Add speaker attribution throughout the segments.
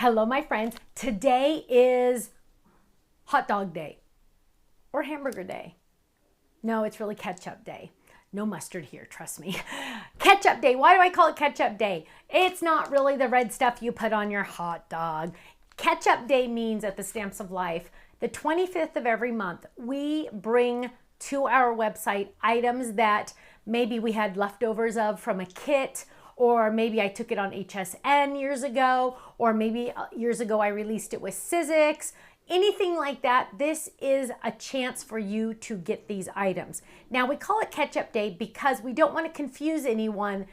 Speaker 1: Hello, my friends. Today is hot dog day or hamburger day. No, it's really ketchup day. No mustard here, trust me. Ketchup day. Why do I call it ketchup day? It's not really the red stuff you put on your hot dog. Ketchup day means at the Stamps of Life, the 25th of every month, we bring to our website items that maybe we had leftovers of from a kit, or maybe I took it on HSN years ago, or maybe years ago I released it with Sizzix. Anything like that, this is a chance for you to get these items. Now, we call it Ketchup Day because we don't want to confuse anyone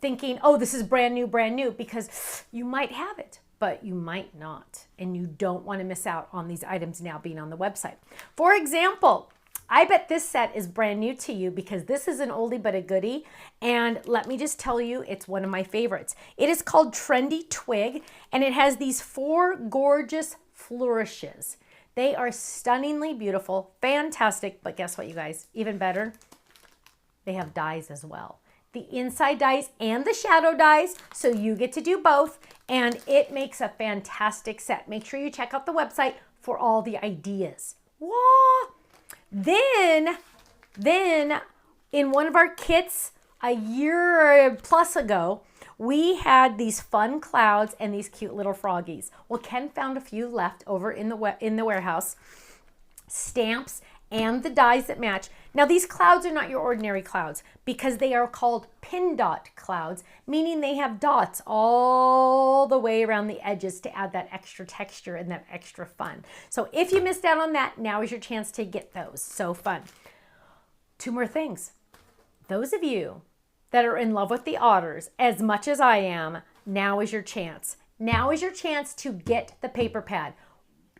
Speaker 1: thinking, oh, this is brand new, because you might have it, but you might not. And you don't want to miss out on these items now being on the website. For example, I bet this set is brand new to you because this is an oldie but a goodie. And let me just tell you, it's one of my favorites. It is called Trendy Twig, and it has these 4 gorgeous flourishes. They are stunningly beautiful, fantastic, but guess what, you guys? Even better, they have dies as well. The inside dies and the shadow dies, so you get to do both, and it makes a fantastic set. Make sure you check out the website for all the ideas. Whoa! Then in one of our kits a year plus ago, we had these fun clouds and these cute little froggies. Well, Ken found a few left over in the warehouse, stamps and the dies that match. Now, these clouds are not your ordinary clouds because they are called pin dot clouds, meaning they have dots all the way around the edges to add that extra texture and that extra fun. So if you missed out on that, now is your chance to get those. So fun. 2 more things. Those of you that are in love with the otters as much as I am, now is your chance. Now is your chance to get the paper pad.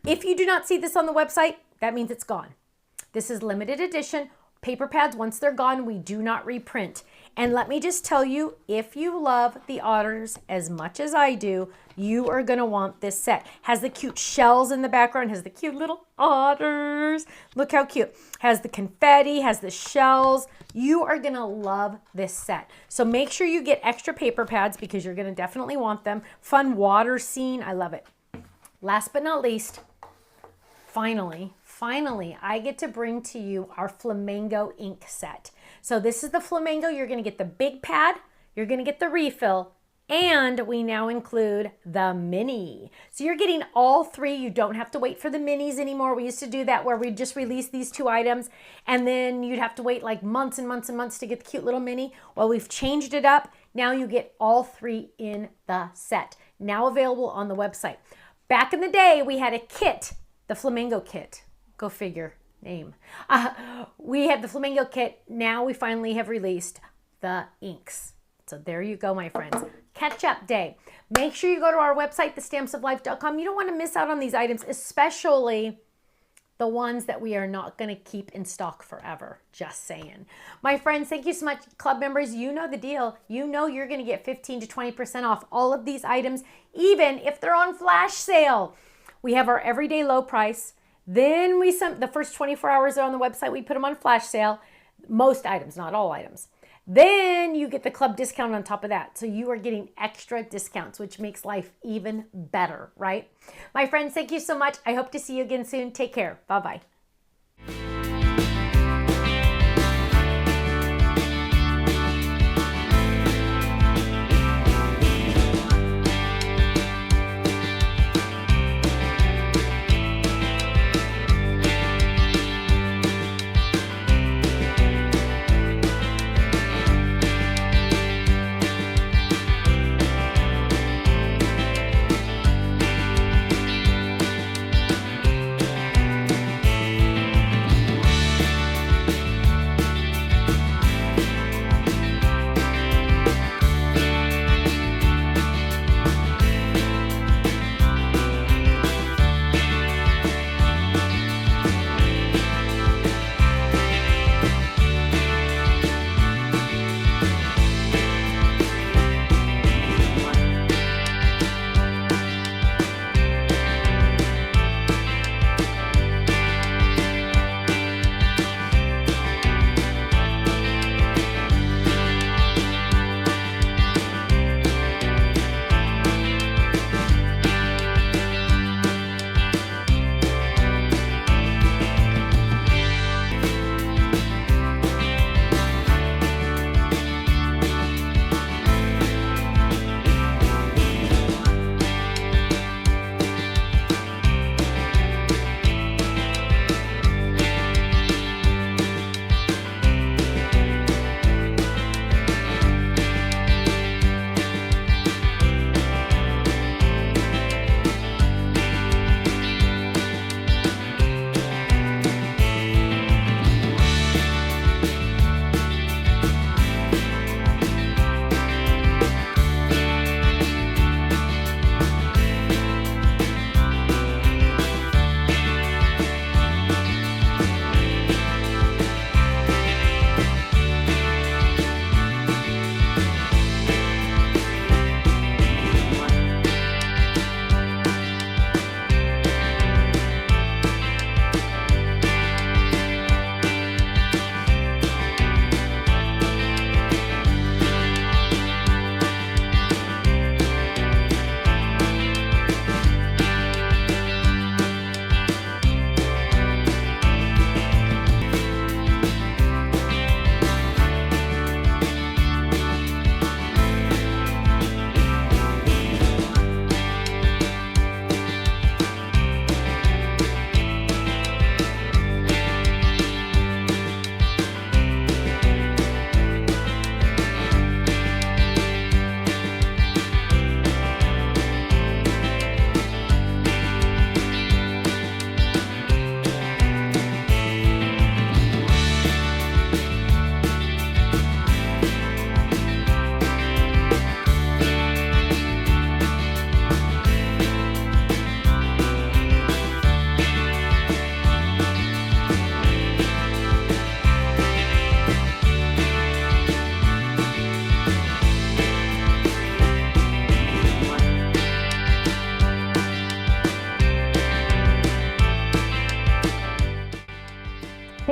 Speaker 1: If you do not see this on the website, that means it's gone. This is limited edition. Paper pads, once they're gone, we do not reprint. And let me just tell you, if you love the otters as much as I do, you are gonna want this set. Has the cute shells in the background, has the cute little otters. Look how cute. Has the confetti, has the shells. You are gonna love this set. So make sure you get extra paper pads because you're gonna definitely want them. Fun water scene, I love it. Last but not least, finally, I get to bring to you our Flamingo ink set. So this is the Flamingo. You're going to get the big pad, you're going to get the refill, and we now include the mini. So you're getting all 3. You don't have to wait for the minis anymore. We used to do that where we just release these 2 items and then you'd have to wait like months and months and months to get the cute little mini. Well, we've changed it up. Now you get all 3 in the set. Now available on the website. Back in the day, we had a kit, the Flamingo kit. Go figure, name. We had the Flamingo kit. Now we finally have released the inks. So there you go, my friends. Ketchup Day. Make sure you go to our website, thestampsoflife.com. You don't want to miss out on these items, especially the ones that we are not going to keep in stock forever. Just saying. My friends, thank you so much. Club members, you know the deal. You know you're going to get 15 to 20% off all of these items, even if they're on flash sale. We have our everyday low price. Then the first 24 hours are on the website. We put them on flash sale. Most items, not all items. Then you get the club discount on top of that. So you are getting extra discounts, which makes life even better, right? My friends, thank you so much. I hope to see you again soon. Take care. Bye-bye.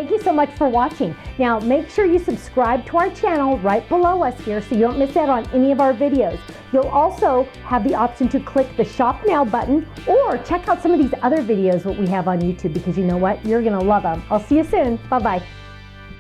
Speaker 1: Thank you so much for watching. Now, make sure you subscribe to our channel right below us here so you don't miss out on any of our videos. You'll also have the option to click the Shop Now button or check out some of these other videos that we have on YouTube, because you know what? You're going to love them. I'll see you soon. Bye-bye.